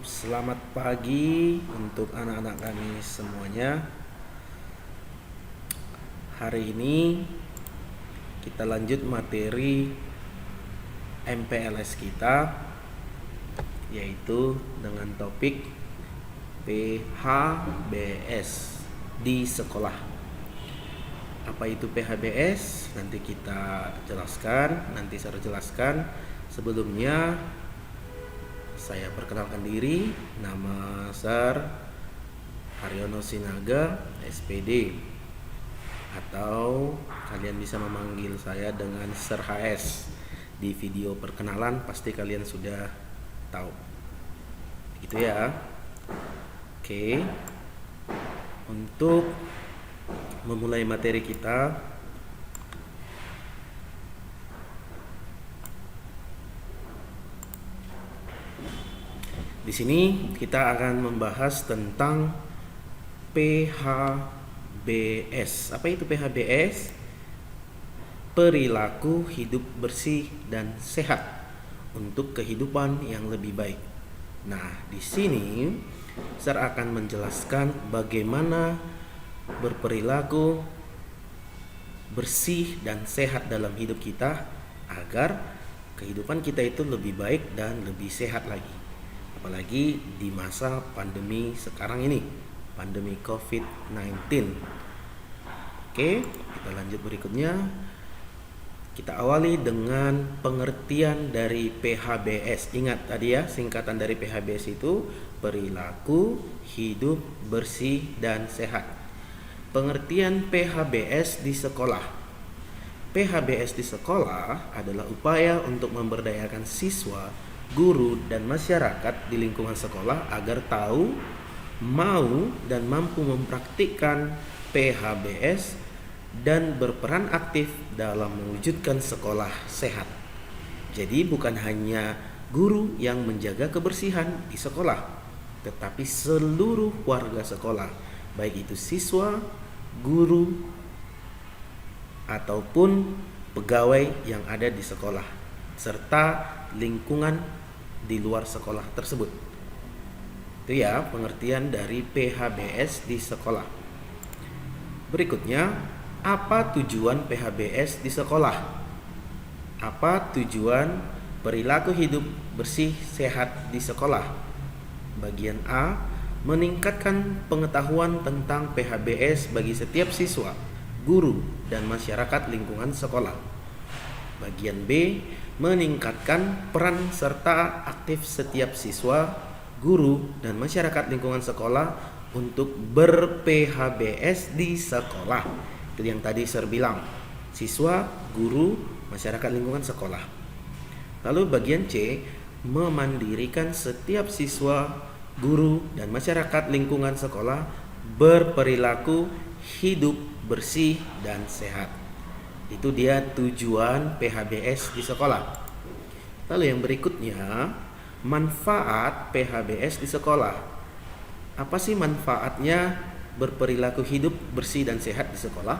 Selamat pagi untuk anak-anak kami semuanya. Hari ini kita lanjut materi MPLS kita, yaitu dengan topik PHBS di sekolah. Apa itu PHBS? Nanti kita jelaskan, nanti saya jelaskan. Sebelumnya saya perkenalkan diri, nama Sar Haryono Sinaga, SPD, atau kalian bisa memanggil saya dengan Sir HS. Di video perkenalan pasti kalian sudah tahu. Gitu ya. Oke. Untuk memulai materi kita, di sini kita akan membahas tentang PHBS. Apa itu PHBS? Perilaku hidup bersih dan sehat untuk kehidupan yang lebih baik. Nah, di sini saya akan menjelaskan bagaimana berperilaku bersih dan sehat dalam hidup kita agar kehidupan kita itu lebih baik dan lebih sehat lagi. Apalagi di masa pandemi sekarang ini, pandemi COVID-19. Oke, kita lanjut berikutnya. Kita awali dengan pengertian dari PHBS. Ingat tadi ya, singkatan dari PHBS itu perilaku hidup bersih dan sehat. Pengertian PHBS di sekolah. PHBS di sekolah adalah upaya untuk memberdayakan siswa, guru, dan masyarakat di lingkungan sekolah agar tahu, mau, dan mampu mempraktikkan PHBS dan berperan aktif dalam mewujudkan sekolah sehat. Jadi bukan hanya guru yang menjaga kebersihan di sekolah, tetapi seluruh warga sekolah, baik itu siswa, guru, ataupun pegawai yang ada di sekolah, serta lingkungan di luar sekolah tersebut. Itu ya pengertian dari PHBS di sekolah. Berikutnya, apa tujuan PHBS di sekolah? Apa tujuan perilaku hidup bersih sehat di sekolah? Bagian A, meningkatkan pengetahuan tentang PHBS bagi setiap siswa, guru, dan masyarakat lingkungan sekolah. Bagian B, meningkatkan peran serta aktif setiap siswa, guru, dan masyarakat lingkungan sekolah untuk ber-PHBS di sekolah. Itu yang tadi saya bilang, siswa, guru, masyarakat lingkungan sekolah. Lalu bagian C, memandirikan setiap siswa, guru, dan masyarakat lingkungan sekolah berperilaku hidup bersih dan sehat. Itu dia tujuan PHBS di sekolah. Lalu yang berikutnya, manfaat PHBS di sekolah. Apa sih manfaatnya berperilaku hidup bersih dan sehat di sekolah?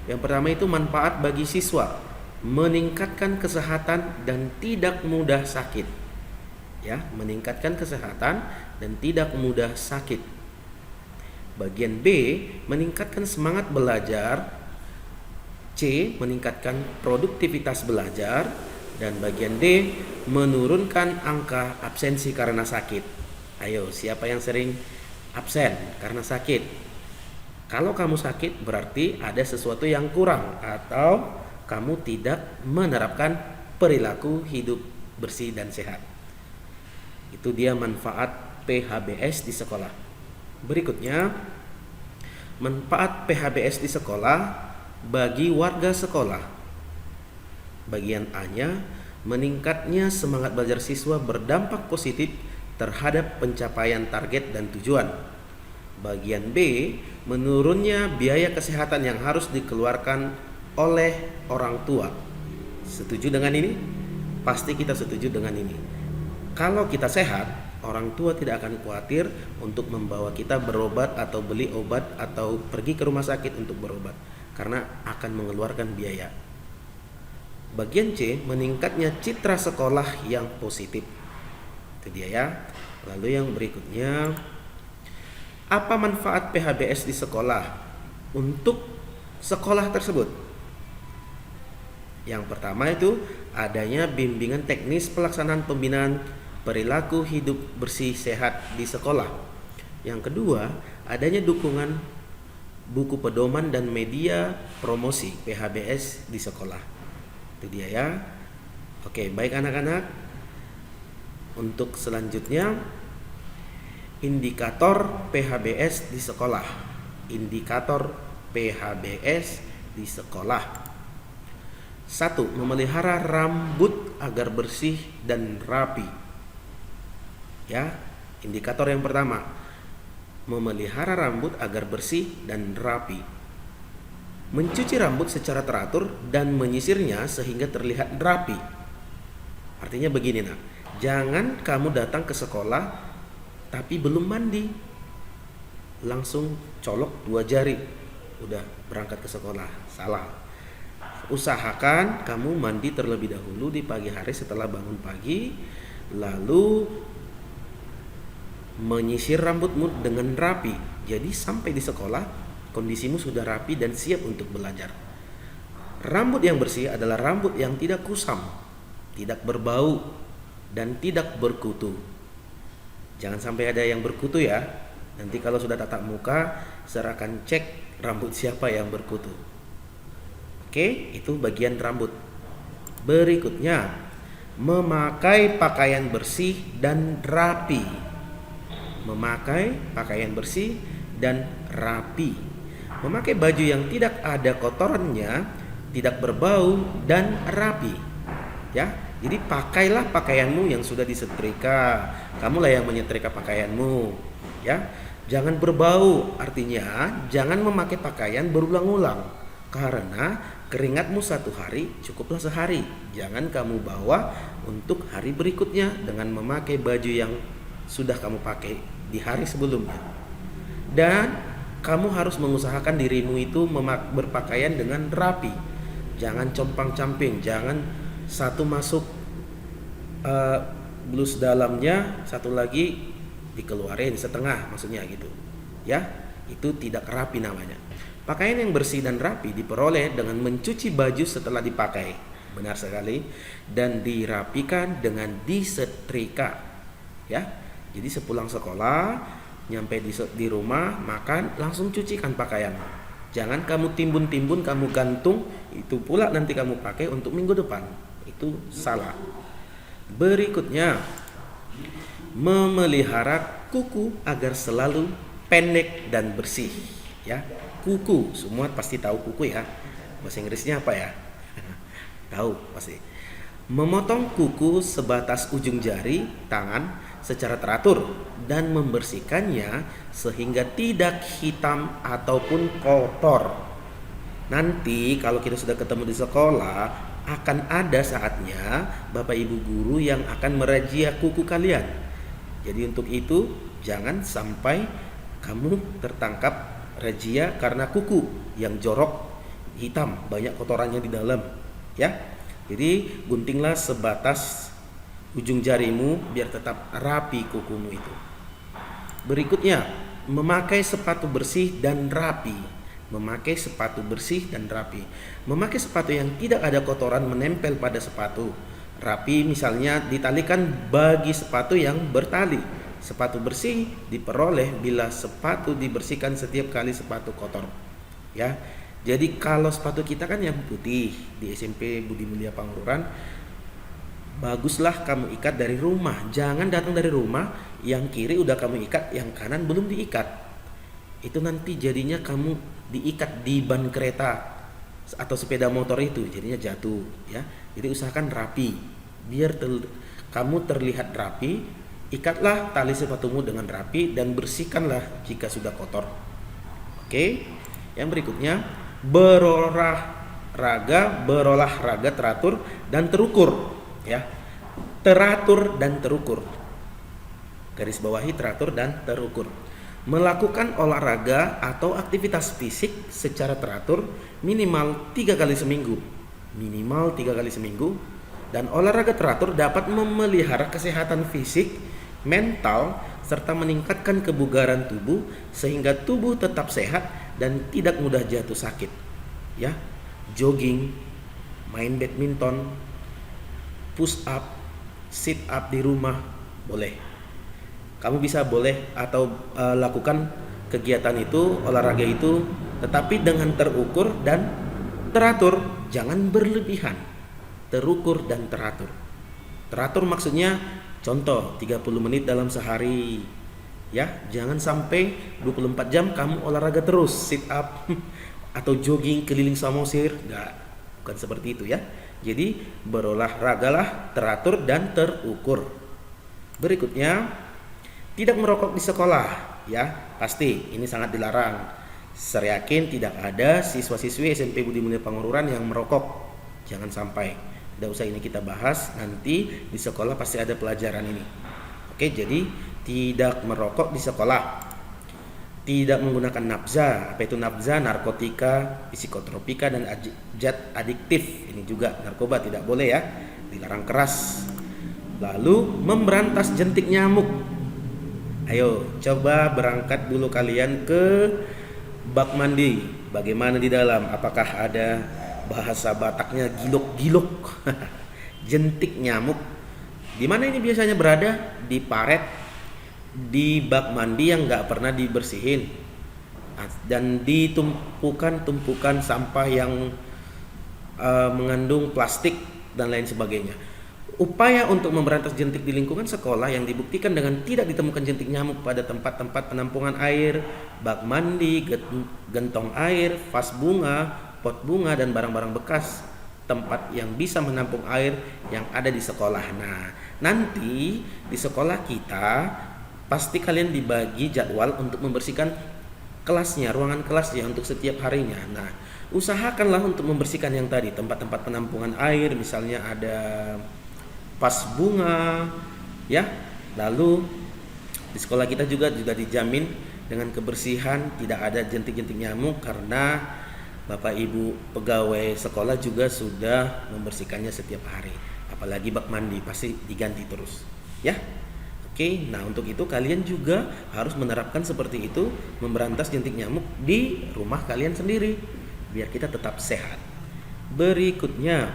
Yang pertama itu manfaat bagi siswa, meningkatkan kesehatan dan tidak mudah sakit. Ya, meningkatkan kesehatan dan tidak mudah sakit. Bagian B, meningkatkan semangat belajar. C, meningkatkan produktivitas belajar. Dan bagian D, menurunkan angka absensi karena sakit. Ayo, siapa yang sering absen karena sakit? Kalau kamu sakit berarti ada sesuatu yang kurang, atau kamu tidak menerapkan perilaku hidup bersih dan sehat. Itu dia manfaat PHBS di sekolah. Berikutnya, manfaat PHBS di sekolah bagi warga sekolah. Bagian A-nya, meningkatnya semangat belajar siswa berdampak positif terhadap pencapaian target dan tujuan. Bagian B, menurunnya biaya kesehatan yang harus dikeluarkan oleh orang tua. Setuju dengan ini? Pasti kita setuju dengan ini. Kalau kita sehat, orang tua tidak akan khawatir untuk membawa kita berobat atau beli obat atau pergi ke rumah sakit untuk berobat, karena akan mengeluarkan biaya. Bagian C, meningkatnya citra sekolah yang positif. Itu dia ya. Lalu yang berikutnya, apa manfaat PHBS di sekolah untuk sekolah tersebut? Yang pertama itu adanya bimbingan teknis pelaksanaan pembinaan perilaku hidup bersih sehat di sekolah. Yang kedua, adanya dukungan buku pedoman dan media promosi PHBS di sekolah. Itu dia ya. Oke, baik anak-anak. Untuk selanjutnya, indikator PHBS di sekolah. Indikator PHBS di sekolah. 1. Memelihara rambut agar bersih dan rapi. Ya, indikator yang pertama, memelihara rambut agar bersih dan rapi. Mencuci rambut secara teratur dan menyisirnya sehingga terlihat rapi. Artinya begini nak, jangan kamu datang ke sekolah tapi belum mandi, langsung colok 2 jari udah berangkat ke sekolah. Salah. Usahakan kamu mandi terlebih dahulu di pagi hari setelah bangun pagi, lalu menyisir rambutmu dengan rapi. Jadi sampai di sekolah kondisimu sudah rapi dan siap untuk belajar. Rambut yang bersih adalah rambut yang tidak kusam, tidak berbau, dan tidak berkutu. Jangan sampai ada yang berkutu ya. Nanti kalau sudah tatap muka, saya akan cek rambut siapa yang berkutu. Oke, itu bagian rambut. Berikutnya, memakai pakaian bersih dan rapi. Memakai pakaian bersih dan rapi. Memakai baju yang tidak ada kotorannya, tidak berbau dan rapi. Ya, jadi pakailah pakaianmu yang sudah disetrika. Kamulah yang menyetrika pakaianmu. Ya, jangan berbau. Artinya, jangan memakai pakaian berulang-ulang. Karena keringatmu 1 hari cukuplah sehari. Jangan kamu bawa untuk hari berikutnya dengan memakai baju yang sudah kamu pakai di hari sebelumnya. Dan kamu harus mengusahakan dirimu itu berpakaian dengan rapi. Jangan compang-camping. Jangan satu masuk blus dalamnya, satu lagi dikeluarin setengah, maksudnya gitu. Ya, itu tidak rapi namanya. Pakaian yang bersih dan rapi diperoleh dengan mencuci baju setelah dipakai. Benar sekali. Dan dirapikan dengan disetrika. Ya. Jadi sepulang sekolah, nyampe di rumah, makan, langsung cucikan pakaian. Jangan kamu timbun-timbun, kamu gantung, itu pula nanti kamu pakai untuk minggu depan. Itu salah. Berikutnya, memelihara kuku agar selalu pendek dan bersih. Ya. Kuku, semua pasti tahu kuku ya. Bahasa Inggrisnya apa ya? Tahu pasti. Memotong kuku sebatas ujung jari tangan secara teratur dan membersihkannya sehingga tidak hitam ataupun kotor. Nanti kalau kita sudah ketemu di sekolah, akan ada saatnya Bapak Ibu guru yang akan merazia kuku kalian. Jadi untuk itu jangan sampai kamu tertangkap razia karena kuku yang jorok, hitam, banyak kotorannya di dalam, ya. Jadi guntinglah sebatas ujung jarimu biar tetap rapi kukumu itu. Berikutnya, memakai sepatu bersih dan rapi. Memakai sepatu bersih dan rapi. Memakai sepatu yang tidak ada kotoran menempel pada sepatu. Rapi misalnya ditalikan bagi sepatu yang bertali. Sepatu bersih diperoleh bila sepatu dibersihkan setiap kali sepatu kotor. Ya. Jadi kalau sepatu kita kan yang putih di SMP Budi Mulia Pangururan, baguslah kamu ikat dari rumah. Jangan datang dari rumah yang kiri udah kamu ikat, yang kanan belum diikat. Itu nanti jadinya kamu diikat di ban kereta atau sepeda motor itu, jadinya jatuh, ya. Jadi usahakan rapi. Biar kamu terlihat rapi. Ikatlah tali sepatumu dengan rapi dan bersihkanlah jika sudah kotor. Oke. Yang berikutnya, berolahraga teratur dan terukur, ya. Teratur dan terukur. Garis bawahi teratur dan terukur. Melakukan olahraga atau aktivitas fisik secara teratur minimal 3 kali seminggu. Minimal 3 kali seminggu. Dan olahraga teratur dapat memelihara kesehatan fisik, mental, serta meningkatkan kebugaran tubuh sehingga tubuh tetap sehat dan tidak mudah jatuh sakit. Ya, jogging, main badminton, push up, sit up di rumah boleh. Kamu bisa boleh atau lakukan kegiatan itu, olahraga itu, tetapi dengan terukur dan teratur, jangan berlebihan. Terukur dan teratur. Teratur maksudnya contoh 30 menit dalam sehari. Ya, jangan sampai 24 jam kamu olahraga terus, sit up atau jogging keliling Samosir, enggak. Bukan seperti itu ya. Jadi berolahragalah teratur dan terukur. Berikutnya, tidak merokok di sekolah, ya pasti ini sangat dilarang. Saya yakin tidak ada siswa-siswi SMP Budi Mulia Pangururan yang merokok. Jangan sampai. Tidak usah ini kita bahas, nanti di sekolah pasti ada pelajaran ini. Oke, jadi tidak merokok di sekolah. Tidak menggunakan nafza. Apa itu nafza? Narkotika, psikotropika, dan zat adiktif. Ini juga narkoba, tidak boleh ya. Dilarang keras. Lalu memberantas jentik nyamuk. Ayo coba berangkat dulu kalian ke bak mandi. Bagaimana di dalam? Apakah ada bahasa Bataknya gilok-gilok? Jentik nyamuk. Di mana ini biasanya berada? Di paret, di bak mandi yang nggak pernah dibersihin, dan di tumpukan sampah yang mengandung plastik dan lain sebagainya. Upaya untuk memberantas jentik di lingkungan sekolah yang dibuktikan dengan tidak ditemukan jentik nyamuk pada tempat-tempat penampungan air, bak mandi, gentong air, vas bunga, pot bunga, dan barang-barang bekas tempat yang bisa menampung air yang ada di sekolah. Nah, nanti di sekolah kita pasti kalian dibagi jadwal untuk membersihkan kelasnya, ruangan kelasnya untuk setiap harinya. Nah, usahakanlah untuk membersihkan yang tadi, tempat-tempat penampungan air, misalnya ada vas bunga, ya. Lalu di sekolah kita juga dijamin dengan kebersihan, tidak ada jentik-jentik nyamuk karena Bapak Ibu pegawai sekolah juga sudah membersihkannya setiap hari. Apalagi bak mandi pasti diganti terus, ya. Oke, nah untuk itu kalian juga harus menerapkan seperti itu, memberantas jentik nyamuk di rumah kalian sendiri biar kita tetap sehat. Berikutnya,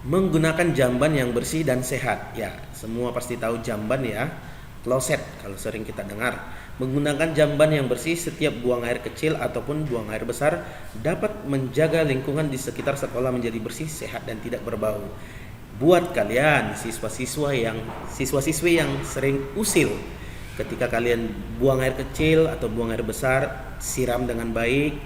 menggunakan jamban yang bersih dan sehat. Ya, semua pasti tahu jamban ya, kloset kalau sering kita dengar. Menggunakan jamban yang bersih setiap buang air kecil ataupun buang air besar dapat menjaga lingkungan di sekitar sekolah menjadi bersih, sehat, dan tidak berbau. Buat kalian siswa-siswi yang sering usil, ketika kalian buang air kecil atau buang air besar, siram dengan baik.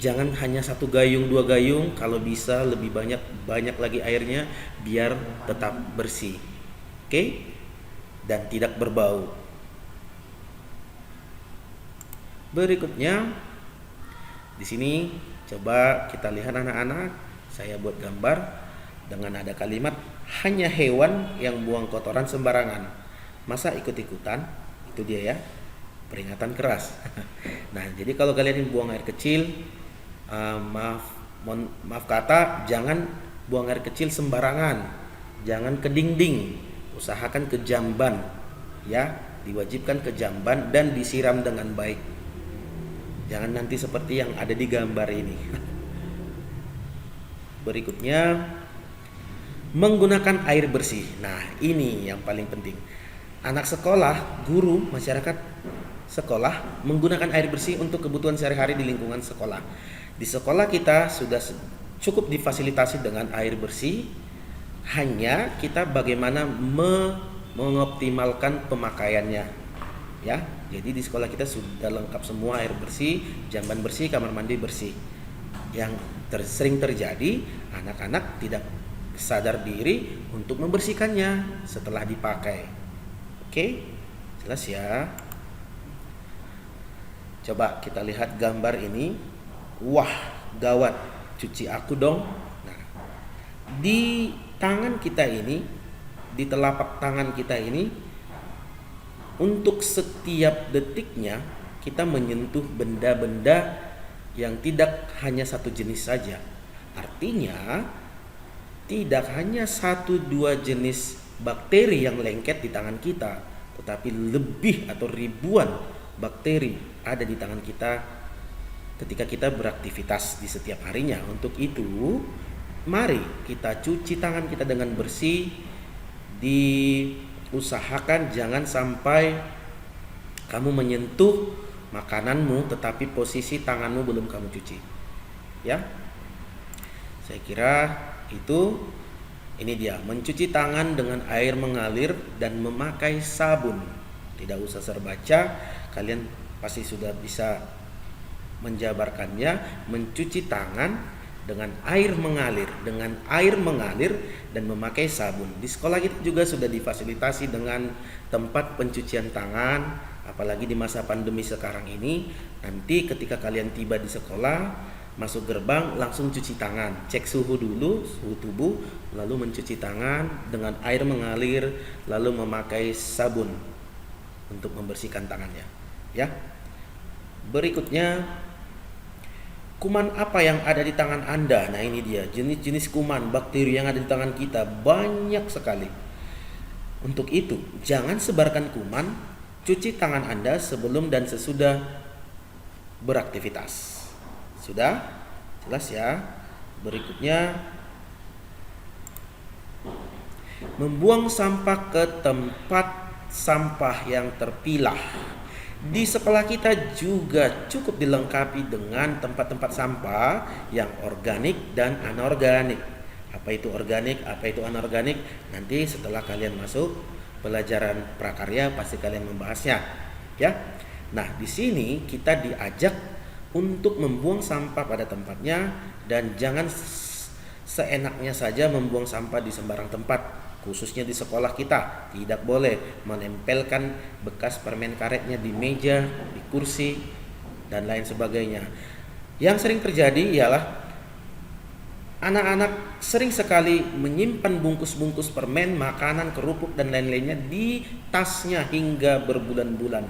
Jangan hanya 1 gayung, 2 gayung, kalau bisa lebih banyak lagi airnya biar tetap bersih. Oke? Dan tidak berbau. Berikutnya, di sini coba kita lihat anak-anak, saya buat gambar dengan ada kalimat hanya hewan yang buang kotoran sembarangan. Masa ikut-ikutan? Itu dia ya, peringatan keras. Nah, jadi kalau kalian buang air kecil, maaf kata, jangan buang air kecil sembarangan, jangan ke dinding, usahakan ke jamban, ya, diwajibkan ke jamban dan disiram dengan baik. Jangan nanti seperti yang ada di gambar ini. Berikutnya, menggunakan air bersih. Nah, ini yang paling penting. Anak sekolah, guru, masyarakat sekolah menggunakan air bersih untuk kebutuhan sehari-hari di lingkungan sekolah. Di sekolah kita sudah cukup difasilitasi dengan air bersih, hanya kita bagaimana mengoptimalkan pemakaiannya, ya. Jadi di sekolah kita sudah lengkap semua, air bersih, jamban bersih, kamar mandi bersih. Yang sering terjadi, anak-anak tidak sadar diri untuk membersihkannya setelah dipakai. Oke, jelas ya. Coba kita lihat gambar ini. Wah, gawat, cuci aku dong. Nah, di tangan kita ini, di telapak tangan kita ini, untuk setiap detiknya kita menyentuh benda-benda yang tidak hanya satu jenis saja. Artinya tidak hanya satu dua jenis bakteri yang lengket di tangan kita, tetapi lebih atau ribuan bakteri ada di tangan kita ketika kita beraktivitas di setiap harinya. Untuk itu, mari kita cuci tangan kita dengan bersih. Diusahakan jangan sampai kamu menyentuh makananmu tetapi posisi tanganmu belum kamu cuci. Ya. Saya kira ini dia, mencuci tangan dengan air mengalir dan memakai sabun. Tidak usah serbaca, kalian pasti sudah bisa menjabarkannya. Mencuci tangan dengan air mengalir dan memakai sabun. Di sekolah kita juga sudah difasilitasi dengan tempat pencucian tangan, apalagi di masa pandemi sekarang ini. Nanti ketika kalian tiba di sekolah, masuk gerbang langsung cuci tangan, cek suhu dulu, suhu tubuh, lalu mencuci tangan dengan air mengalir, lalu memakai sabun untuk membersihkan tangannya. Ya. Berikutnya, kuman apa yang ada di tangan Anda? Nah, ini dia, jenis-jenis kuman, bakteri yang ada di tangan kita banyak sekali. Untuk itu, jangan sebarkan kuman. Cuci tangan Anda sebelum dan sesudah beraktivitas. Sudah? Jelas ya? Berikutnya, membuang sampah ke tempat sampah yang terpilah. Di sekolah kita juga cukup dilengkapi dengan tempat-tempat sampah yang organik dan anorganik. Apa itu organik, apa itu anorganik? Nanti setelah kalian masuk pelajaran prakarya pasti kalian membahasnya, ya. Nah, di sini kita diajak untuk membuang sampah pada tempatnya dan jangan seenaknya saja membuang sampah di sembarang tempat. Khususnya di sekolah kita tidak boleh menempelkan bekas permen karetnya di meja, di kursi, dan lain sebagainya. Yang sering terjadi ialah anak-anak sering sekali menyimpan bungkus-bungkus permen, makanan, kerupuk, dan lain-lainnya di tasnya hingga berbulan-bulan.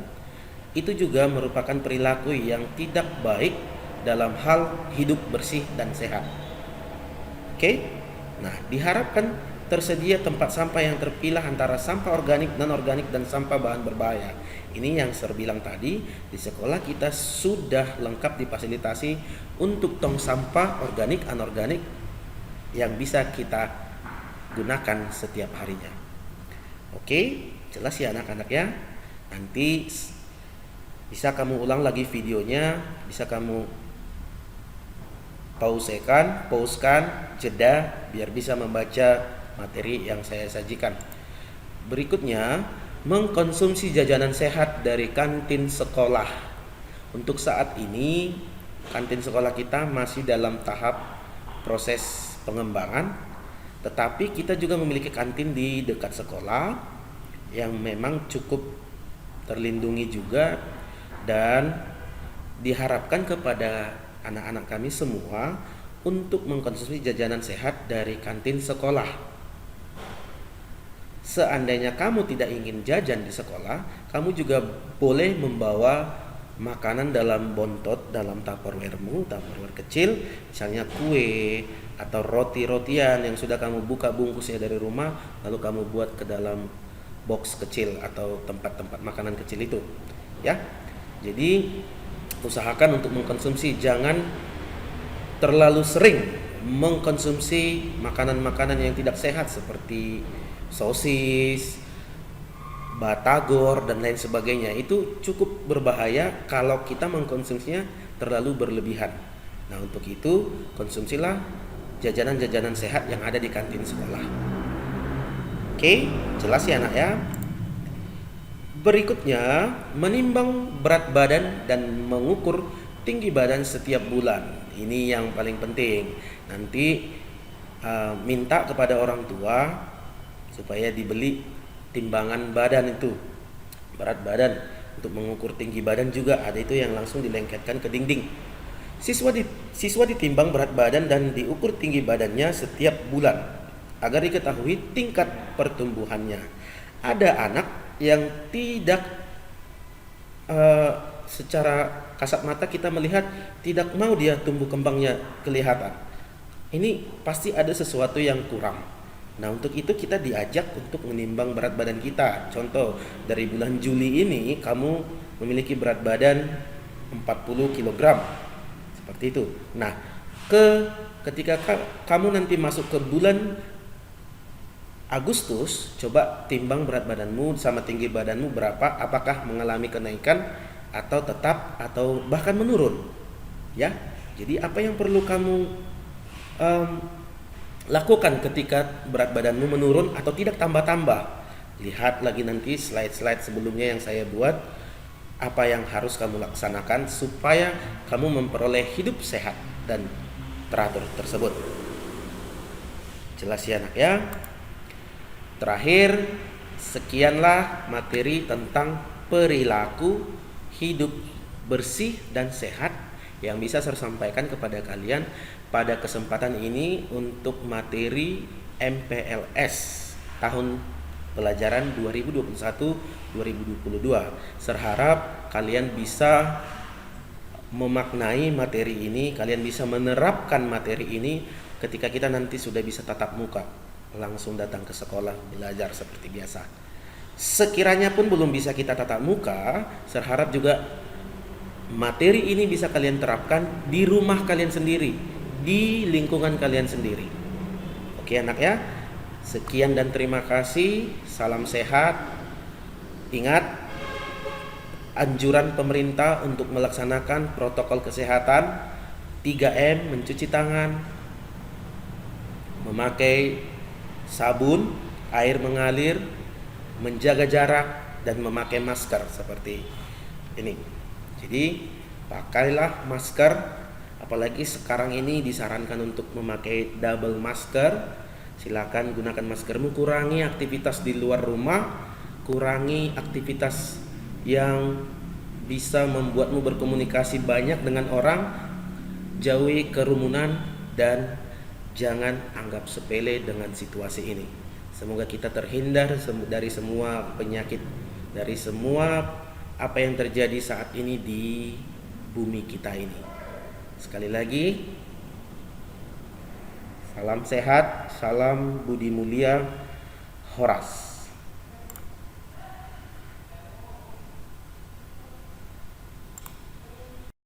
Itu juga merupakan perilaku yang tidak baik dalam hal hidup bersih dan sehat. Oke? Nah, diharapkan tersedia tempat sampah yang terpilah antara sampah organik, non-organik, dan sampah bahan berbahaya. Ini yang saya bilang tadi, di sekolah kita sudah lengkap difasilitasi untuk tong sampah organik, anorganik yang bisa kita gunakan setiap harinya. Oke, jelas ya anak-anak ya. Nanti bisa kamu ulang lagi videonya, bisa kamu pausekan, jeda biar bisa membaca materi yang saya sajikan. Berikutnya, mengkonsumsi jajanan sehat dari kantin sekolah. Untuk saat ini, kantin sekolah kita masih dalam tahap proses pengembangan, tetapi kita juga memiliki kantin di dekat sekolah yang memang cukup terlindungi juga, dan diharapkan kepada anak-anak kami semua untuk mengkonsumsi jajanan sehat dari kantin sekolah. Seandainya kamu tidak ingin jajan di sekolah, kamu juga boleh membawa makanan dalam bontot, dalam tupperware-mu, tupperware kecil, misalnya kue atau roti-rotian yang sudah kamu buka bungkusnya dari rumah, lalu kamu buat ke dalam box kecil atau tempat-tempat makanan kecil itu, ya. Jadi usahakan untuk mengkonsumsi, jangan terlalu sering mengkonsumsi makanan-makanan yang tidak sehat seperti sosis, batagor, dan lain sebagainya. Itu cukup berbahaya kalau kita mengkonsumsinya terlalu berlebihan. Nah, untuk itu konsumsilah jajanan-jajanan sehat yang ada di kantin sekolah. Oke, jelas ya anak ya. Berikutnya, menimbang berat badan dan mengukur tinggi badan setiap bulan. Ini yang paling penting. Nanti minta kepada orang tua supaya dibeli timbangan badan itu, berat badan. Untuk mengukur tinggi badan juga ada itu yang langsung dilengketkan ke dinding. Siswa ditimbang berat badan dan diukur tinggi badannya setiap bulan agar diketahui tingkat pertumbuhannya. Ada anak yang tidak secara kasat mata kita melihat tidak mau dia tumbuh kembangnya kelihatan. Ini pasti ada sesuatu yang kurang. Nah, untuk itu kita diajak untuk menimbang berat badan kita. Contoh, dari bulan Juli ini kamu memiliki berat badan 40 kg. Seperti itu. Nah, ketika kamu nanti masuk ke bulan Agustus, coba timbang berat badanmu sama tinggi badanmu berapa, apakah mengalami kenaikan atau tetap atau bahkan menurun. Ya. Jadi apa yang perlu kamu lakukan ketika berat badanmu menurun atau tidak tambah-tambah? Lihat lagi nanti slide-slide sebelumnya yang saya buat, apa yang harus kamu laksanakan supaya kamu memperoleh hidup sehat dan teratur tersebut. Jelas ya anak ya? Terakhir, sekianlah materi tentang perilaku hidup bersih dan sehat yang bisa saya sampaikan kepada kalian pada kesempatan ini untuk materi MPLS tahun pelajaran 2021-2022. Serharap kalian bisa memaknai materi ini, kalian bisa menerapkan materi ini ketika kita nanti sudah bisa tatap muka, langsung datang ke sekolah belajar seperti biasa. Sekiranya pun belum bisa kita tatap muka, serharap juga materi ini bisa kalian terapkan di rumah kalian sendiri, di lingkungan kalian sendiri. Oke anak ya, sekian dan terima kasih. Salam sehat. Ingat anjuran pemerintah untuk melaksanakan protokol kesehatan 3M, mencuci tangan, memakai sabun, air mengalir, menjaga jarak, dan memakai masker seperti ini. Jadi pakailah masker, apalagi sekarang ini disarankan untuk memakai double masker. Silakan gunakan maskermu, kurangi aktivitas di luar rumah, kurangi aktivitas yang bisa membuatmu berkomunikasi banyak dengan orang, jauhi kerumunan, dan jangan anggap sepele dengan situasi ini. Semoga kita terhindar dari semua penyakit, dari semua apa yang terjadi saat ini di bumi kita ini. Sekali lagi, salam sehat, salam budi mulia, Horas.